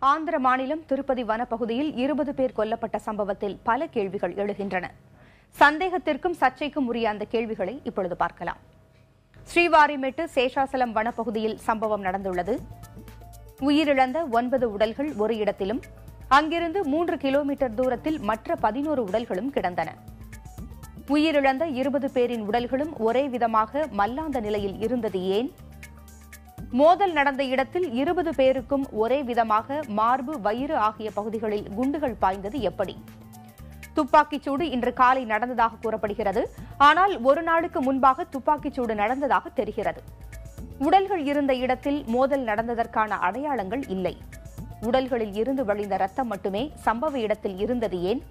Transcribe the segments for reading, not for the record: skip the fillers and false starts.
ஆந்திர மாநிலம் திருப்பதி வனப்பகுதியில் 20 பேர் கொல்லப்பட்ட சம்பவத்தில் பல கேள்விகள் எழுகின்றன. சந்தேகத்திற்கும் சர்ச்சைக்கும் உரிய அந்த கேள்விகளை இப்பொழுது பார்க்கலாம். ஸ்ரீவாரிமெட்டு சேஷாசலம் வனப்பகுதியில் சம்பவம் நடந்துள்ளது. உயிரிழந்த 9 உடல்கள் ஒரு இடத்திலும், அங்கிருந்து 3 கிலோமீட்டர் தூரத்தில் மற்ற 11 உடல்களும் கிடந்தன. உயிரிழந்த 20 பேரின் உடல்களும் ஒரே விதமாக மல்லாந்த நிலையில் இருந்தது ஏன்? மோதல் நடந்த இடத்தில் 20 பேருக்கும் ஒரே விதமாக மார்பு, வயிறு ஆகிய பகுதிகளில் குண்டுகள் பாய்ந்தது எப்படி? துப்பாக்கிச்சூடு இன்று காலை நடந்ததாக கூறப்படுகிறது. ஆனால் ஒரு நாளுக்கு முன்பாக துப்பாக்கிச்சூடு நடந்ததாக தெரிகிறது. உடல்கள் இருந்த இடத்தில் மோதல் நடந்ததற்கான அடையாளங்கள் இல்லை. உடல்களில் இருந்து வழிந்த ரத்தம் மட்டுமே சம்பவ இடத்தில் இருந்தது ஏன்?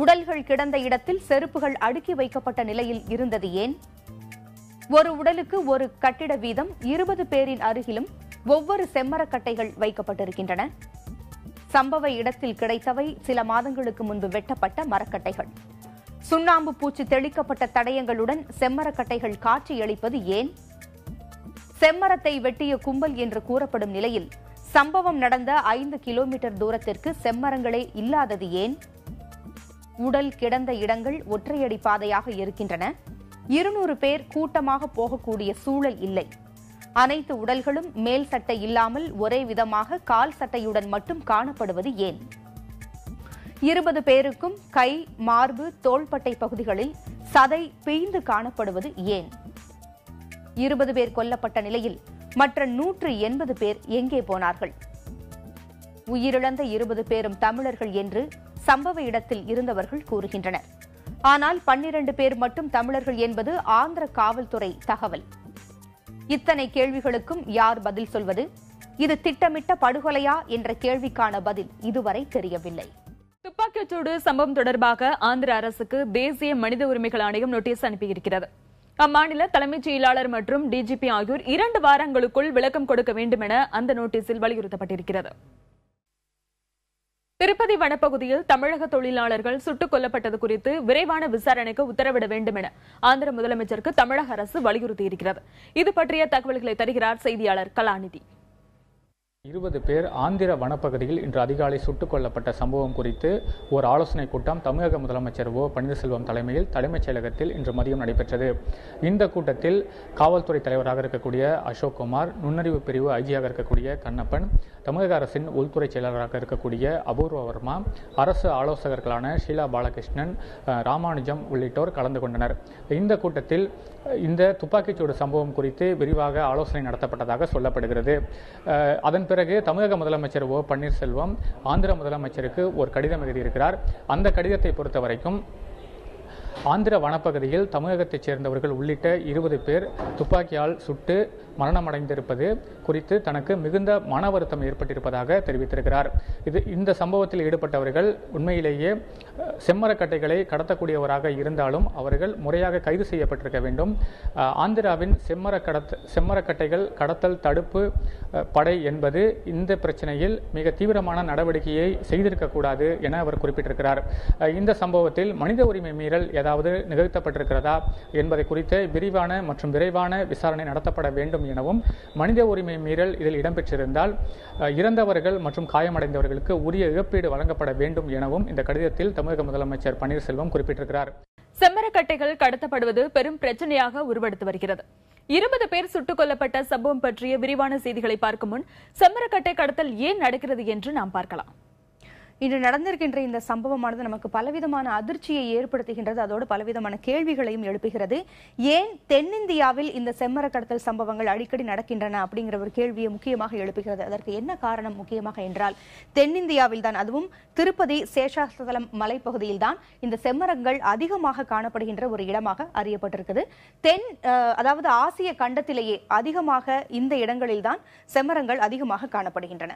உடல்கள் கிடந்த இடத்தில் செருப்புகள் அடுக்கி வைக்கப்பட்ட நிலையில் இருந்தது ஏன்? ஒரு உடலுக்கு ஒரு கட்டிட வீதம் 20 பேரின் அருகிலும் ஒவ்வொரு செம்மரக்கட்டைகள் வைக்கப்பட்டிருக்கின்றன. சம்பவ இடத்தில் கிடைத்தவை சில மாதங்களுக்கு முன்பு வெட்டப்பட்ட மரக்கட்டைகள். சுண்ணாம்பு பூச்சி தெளிக்கப்பட்ட தடயங்களுடன் செம்மரக்கட்டைகள் காட்சியளிப்பது ஏன்? செம்மரத்தை வெட்டிய கும்பல் என்று கூறப்படும் நிலையில் சம்பவம் நடந்த 5 கிலோமீட்டர் தூரத்திற்கு செம்மரங்களே இல்லாதது ஏன்? உடல் கிடந்த இடங்கள் ஒற்றையடி பாதையாக இருக்கின்றன. 200 பேர் கூட்டமாக போகக்கூடிய சூழல் இல்லை. அனைத்து உடல்களும் மேல் சட்டை இல்லாமல் ஒரே விதமாக கால் சட்டையுடன் மட்டும் காணப்படுவது ஏன்? 20 பேருக்கும் கை, மார்பு, தோள்பட்டை பகுதிகளில் சதை பிய்ந்து காணப்படுவது ஏன்? 20 பேர் கொல்லப்பட்ட நிலையில் மற்ற 180 பேர் எங்கே போனார்கள்? உயிரிழந்த 20 பேரும் தமிழர்கள் என்று சம்பவ இடத்தில் இருந்தவர்கள் கூறுகின்றனர். ஆனால் 12 பேர் மட்டும் தமிழர்கள் என்பது ஆந்திர காவல்துறை தகவல். இத்தனை கேள்விகளுக்கும் யார் பதில் சொல்வது? இது திட்டமிட்ட படுகொலையா என்ற கேள்விக்கான பதில் இதுவரை தெரியவில்லை. துப்பாக்கிச்சூடு சம்பவம் தொடர்பாக ஆந்திர அரசுக்கு தேசிய மனித உரிமைகள் ஆணையம் நோட்டீஸ் அனுப்பியிருக்கிறது. அம்மாநில தலைமைச் செயலாளர் மற்றும் டிஜிபி ஆகியோர் 2 வாரங்களுக்குள் விளக்கம் கொடுக்க வேண்டும் என அந்த நோட்டீஸில் வலியுறுத்தப்பட்டிருக்கிறது. திருப்பதி வனப்பகுதியில் தமிழக தொழிலாளர்கள் சுட்டுக் கொல்லப்பட்டது குறித்து விரைவான விசாரணைக்கு உத்தரவிட வேண்டும் என ஆந்திர முதலமைச்சருக்கு தமிழக அரசு வலியுறுத்தியிருக்கிறது. இது பற்றிய தகவல்களை தருகிறார் செய்தியாளர் கலாநிதி. 20 பேர் ஆந்திர வனப்பகுதியில் இன்று அதிகாலை சுட்டுக் கொல்லப்பட்ட சம்பவம் குறித்து ஒரு ஆலோசனைக் கூட்டம் தமிழக முதலமைச்சர் ஓ பன்னீர்செல்வம் தலைமையில் தலைமைச் செயலகத்தில் இன்று மதியம் நடைபெற்றது. இந்த கூட்டத்தில் காவல்துறை தலைவராக இருக்கக்கூடிய அசோக்குமார், நுண்ணறிவு பிரிவு ஐஜியாக இருக்கக்கூடிய கண்ணப்பன், தமிழக அரசின் உள்துறை செயலராக இருக்கக்கூடிய அபூர்வ வர்மா, அரசு ஆலோசகர்களான ஷீலா பாலகிருஷ்ணன், ராமானுஜம் உள்ளிட்டோர் கலந்து கொண்டனர். இந்த கூட்டத்தில் இந்த துப்பாக்கிச்சூடு சம்பவம் குறித்து விரிவாக ஆலோசனை நடத்தப்பட்டதாக சொல்லப்படுகிறது. அதன் பிறகு தமிழக முதலமைச்சர் ஓ பன்னீர்செல்வம் ஆந்திர முதலமைச்சருக்கு ஒரு கடிதம் எழுதியிருக்கிறார். அந்த கடிதத்தை பொறுத்த வரைக்கும் ஆந்திர வனப்பகுதியில் தமிழகத்தைச் சேர்ந்தவர்கள் உள்ளிட்ட 20 பேர் துப்பாக்கியால் சுட்டு மரணமடைந்திருப்பது குறித்து தனக்கு மிகுந்த மன வருத்தம் ஏற்பட்டிருப்பதாக தெரிவித்திருக்கிறார். இந்த சம்பவத்தில் ஈடுபட்டவர்கள் உண்மையிலேயே செம்மரக்கட்டைகளை கடத்தக்கூடியவராக இருந்தாலும் அவர்கள் முறையாக கைது செய்யப்பட்டிருக்க வேண்டும். ஆந்திராவின் செம்மரக்கட்டைகள் கடத்தல் தடுப்பு படை என்பது இந்த பிரச்சனையில் மிக தீவிரமான நடவடிக்கையை செய்திருக்கக்கூடாது என அவர் குறிப்பிட்டிருக்கிறார். இந்த சம்பவத்தில் மனித உரிமை மீறல் ஏதாவது நிகழ்த்தப்பட்டிருக்கிறதா என்பதை குறித்து விரிவான மற்றும் விரைவான விசாரணை நடத்தப்பட வேண்டும் எனவும், மனித உரிமை மீறல் இதில் இடம்பெற்றிருந்தால் இறந்தவர்கள் மற்றும் காயமடைந்தவர்களுக்கு உரிய இழப்பீடு வழங்கப்பட வேண்டும் எனவும் இந்த கடிதத்தில் தமிழக முதலமைச்சர் பன்னீர்செல்வம் குறிப்பிட்டிருக்கிறார். செம்மரக்கட்டைகள் கடத்தப்படுவது பெரும் பிரச்சனையாக உருவெடுத்து வருகிறது. 20 பேர் சுட்டுக் கொல்லப்பட்ட சம்பவம் பற்றிய விரிவான செய்திகளை பார்க்கும் முன் செம்மரக்கட்டை கடத்தல் ஏன் நடக்கிறது என்று நாம் பார்க்கலாம். இன்று நடந்திருக்கின்ற இந்த சம்பவமானது நமக்கு பலவிதமான அதிர்ச்சியை ஏற்படுத்துகின்றது. அதோடு பலவிதமான கேள்விகளையும் எழுப்புகிறது. ஏன் தென்னிந்தியாவில் இந்த செம்மர கடத்தல் சம்பவங்கள் அடிக்கடி நடக்கின்றன அப்படிங்கிற ஒரு கேள்வியை முக்கியமாக எழுப்புகிறது. அதற்கு என்ன காரணம் முக்கியமாக என்றால், தென்னிந்தியாவில் தான், அதுவும் திருப்பதி சேஷாசலம் மலைப்பகுதியில் தான் இந்த செம்மரங்கள் அதிகமாக காணப்படுகின்ற ஒரு இடமாக அறியப்பட்டிருக்குது. அதாவது ஆசிய கண்டத்திலேயே அதிகமாக இந்த இடங்களில் தான் செம்மரங்கள் அதிகமாக காணப்படுகின்றன.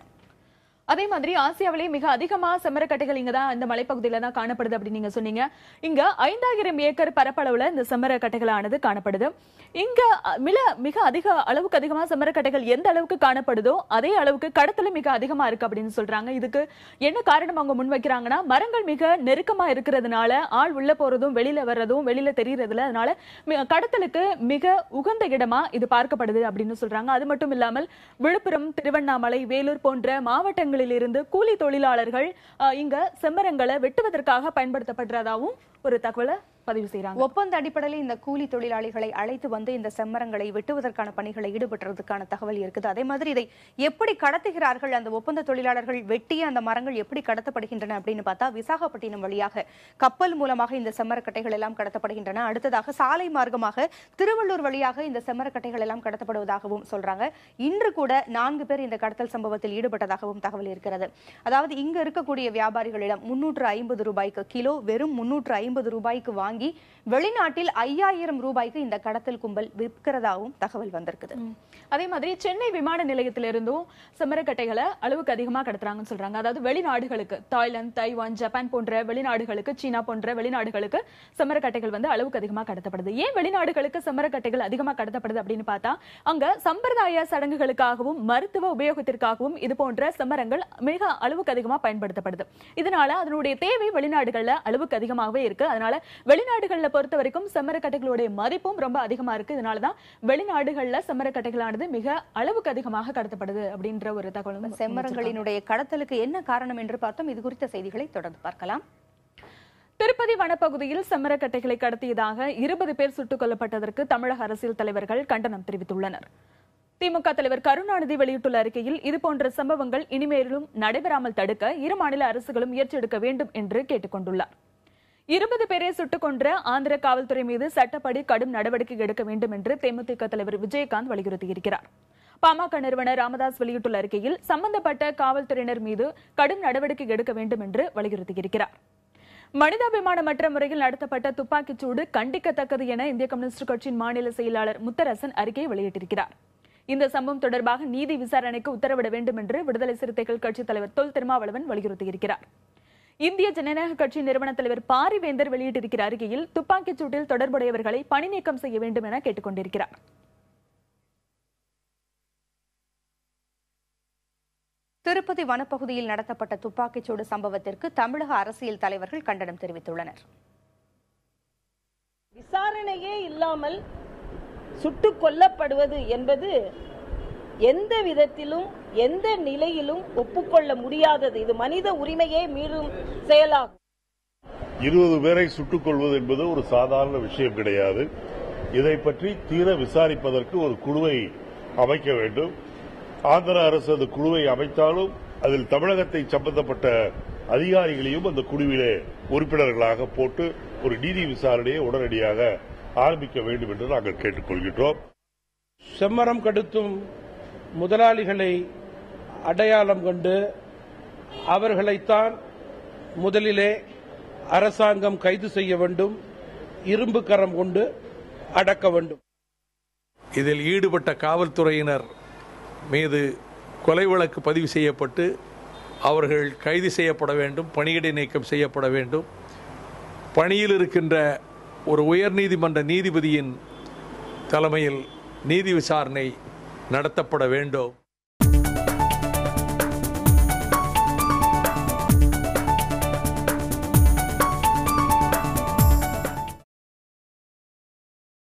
அதே மாதிரி ஆசியாவிலேயே மிக அதிகமா செம்மரக்கட்டைகள் இங்கதான் இந்த மலைப்பகுதியில தான் காணப்படுது அப்படின்னு நீங்க சொன்னீங்க. இங்க 5000 ஏக்கர் பரப்பளவுல இந்த செம்மரக்கட்டைகளானது காணப்படுது. இங்க மிக அளவுக்கு அதிகமா செம்மரக்கட்டைகள் எந்த அளவுக்கு காணப்படுதோ அதே அளவுக்கு கடத்தல மிக அதிகமா இருக்கு அப்படின்னு சொல்றாங்க. இதுக்கு என்ன காரணம் அவங்க முன்வைக்கிறாங்கன்னா, மரங்கள் மிக நெருக்கமா இருக்கிறதுனால ஆள் உள்ள போறதும் வெளியில வர்றதும் வெளியில தெரியறதுல, அதனால கடத்தலுக்கு மிக உகந்த இடமா இது பார்க்கப்படுது அப்படின்னு சொல்றாங்க. அது மட்டும் இல்லாமல் விழுப்புரம், திருவண்ணாமலை, வேலூர் போன்ற மாவட்டங்களில் இருந்து கூலி தொழிலாளர்கள் இங்க செம்மரங்களை வெட்டுவதற்காக பயன்படுத்தப்படுறதாவும் ஒரு தகவலை பதிவு செய்யறாங்க. ஒப்பந்த அடிப்படையில் இந்த கூலி தொழிலாளிகளை அழைத்து வந்து இந்த செம்மரங்களை வெட்டுவதற்கான பணிகளை ஈடுபடுறதுக்கான தகவல் இருக்குது. அதே மாதிரி இதை எப்படி கடத்துகிறார்கள், அந்த ஒப்பந்த தொழிலாளர்கள் வெட்டிய அந்த மரங்கள் எப்படி கடத்தப்படுகின்றன அப்படின்னு பார்த்தா, விசாகப்பட்டினம் வழியாக கப்பல் மூலமாக இந்த செம்மரக்கட்டைகள் எல்லாம் கடத்தப்படுகின்றன. அடுத்ததாக சாலை மார்க்கமாக திருவள்ளூர் வழியாக இந்த செம்மரக்கட்டைகள் எல்லாம் கடத்தப்படுவதாகவும் சொல்றாங்க. இன்று கூட 4 பேர் இந்த கடத்தல் சம்பவத்தில் ஈடுபட்டதாகவும் தகவல் இருக்கிறது. அதாவது இங்க இருக்கக்கூடிய வியாபாரிகளிடம் 350 ரூபாய்க்கு கிலோ, வெறும் 350 ரூபாய்க்கு வாங்கி வெளிநாட்டில் 5000 ரூபாய்க்கு இந்த கடத்தல் கும்பல் விற்கிறதாகவும் தகவல் வந்திருக்குது. அதே மாதிரி சென்னை விமான நிலையத்திலிருந்தும் செம்மரக்கட்டைகளை அளவுக்கு அதிகமா கடத்துறாங்கன்னு சொல்றாங்க. அதாவது வெளிநாடுகளுக்கு, தாய்லாந்து, தைவான், ஜப்பான் போன்ற வெளிநாடுகளுக்கு, சீனா போன்ற வெளிநாடுகளுக்கு செம்மரக்கட்டைகள் வந்து அளவுக்கு அதிகமா கடத்தப்படுது. ஏன் வெளிநாடுகளுக்கு செம்மரக்கட்டைகள் அதிகமா கடத்தப்படுது அப்படின்னு பார்த்தா, அங்க சம்பிரதாய சடங்குகளுக்காகவும் மருத்துவ உபயோகத்திற்காகவும் இது போன்ற செம்மரங்கள் மிக அளவுக்கு அதிகமா பயன்படுத்தப்படுது. இதனால அதனுடைய தேவை வெளிநாடுகள்ல அளவுக்கு அதிகமாகவே இருக்கு. அதனால வெளிநாடுகள்ல பொறுத்த வரைக்கும் செம்மரக்கட்டைகளுடைய மதிப்பும் ரொம்ப அதிகமா இருக்கு. இதனாலதான் வெளிநாடுகள்ல செம்மரக்கட்டைகளானது மிக அளவுக்கு அதிகமாக கடத்தப்படுது அப்படின்ற ஒரு தகவலும். செம்மரங்களினுடைய கடத்தலுக்கு என்ன காரணம் என்று பார்த்தோம். இது குறித்த செய்திகளை தொடர்ந்து பார்க்கலாம். திருப்பதி வனப்பகுதியில் செம்மரக்கட்டைகளை கடத்தியதாக 20 பேர் சுட்டுக் கொல்லப்பட்டதற்கு தமிழக அரசியல் தலைவர்கள் கண்டனம் தெரிவித்துள்ளனர். திமுக தலைவர் கருணாநிதி வெளியிட்டுள்ள அறிக்கையில், இதுபோன்ற சம்பவங்கள் இனிமேலும் நடைபெறாமல் தடுக்க இரு மாநில அரசுகளும் முயற்சி எடுக்க வேண்டும் என்று கேட்டுக் கொண்டுள்ளார். 20 பேரை சுட்டுக் கொன்ற ஆந்திர காவல்துறை மீது சட்டப்படி கடும் நடவடிக்கை எடுக்க வேண்டும் என்று தேமுதிக தலைவர் விஜயகாந்த் வலியுறுத்தியிருக்கிறார். பாமக நிறுவனர் ராமதாஸ் வெளியிட்டுள்ள அறிக்கையில், சம்பந்தப்பட்ட காவல்துறையினர் மீது கடும் நடவடிக்கை எடுக்க வேண்டும் என்று வலியுறுத்தியிருக்கிறார். மனிதாபிமானமற்ற முறையில் நடத்தப்பட்ட துப்பாக்கிச்சூடு கண்டிக்கத்தக்கது என இந்திய கம்யூனிஸ்ட் கட்சியின் மாநில செயலாளர் முத்தரசன் அறிக்கை வெளியிட்டிருக்கிறார். இந்த சம்பவம் தொடர்பாக நீதி விசாரணைக்கு உத்தரவிட வேண்டும் என்று விடுதலை சிறுத்தைகள் கட்சித் தலைவர் தொல் திருமாவளவன் வலியுறுத்தியிருக்கிறார். இந்திய ஜனநாயக கட்சி நிறுவன தலைவர் பாரிவேந்தர் வெளியிட்டிருக்கிற அறிக்கையில், துப்பாக்கிச் சூட்டில் தொடர்புடையவர்களை பணி நீக்கம் செய்ய வேண்டும் என கேட்டுக் கொண்டிருக்கிறார். திருப்பதி வனப்பகுதியில் நடத்தப்பட்ட துப்பாக்கிச்சூடு சம்பவத்திற்கு தமிழக அரசியல் தலைவர்கள் கண்டனம் தெரிவித்துள்ளனர். விசாரணையே இல்லாமல் சுட்டுக் கொல்லப்படுவது என்பது எந்த விதத்திலும் எந்த நிலையிலும் ஒப்புக்கொள்ள முடியாதது. இது மனித உரிமையே மீறும் செயலாகும். 20 பேரை சுட்டுக் கொள்வது என்பது ஒரு சாதாரண விஷயம் கிடையாது. இதை பற்றி தீர விசாரிப்பதற்கு ஒரு குழுவை அமைக்க வேண்டும். ஆந்திர அரசு அந்த குழுவை அமைத்தாலும் அதில் தமிழகத்தை சம்பந்தப்பட்ட அதிகாரிகளையும் அந்த குழுவிலே உறுப்பினர்களாக போட்டு ஒரு நீதி விசாரணையை உடனடியாக ஆரம்பிக்க வேண்டும் என்று நாங்கள் கேட்டுக்கொள்கின்றோம். செம்மரம் கடத்தும் முதலாளிகளை அடையாளம் கண்டு அவர்களைத்தான் முதலிலே அரசாங்கம் கைது செய்ய வேண்டும், இரும்பு கரம் கொண்டு அடக்க வேண்டும். இதில் ஈடுபட்ட காவல்துறையினர் மீது கொலை வழக்கு பதிவு செய்யப்பட்டு அவர்கள் கைது செய்யப்பட வேண்டும், பணியிடை நீக்கம் செய்யப்பட வேண்டும். பணியில் இருக்கின்ற ஒரு உயர்நீதிமன்ற நீதிபதியின் தலைமையில் நீதி விசாரணை நடத்தப்பட வேண்டும்.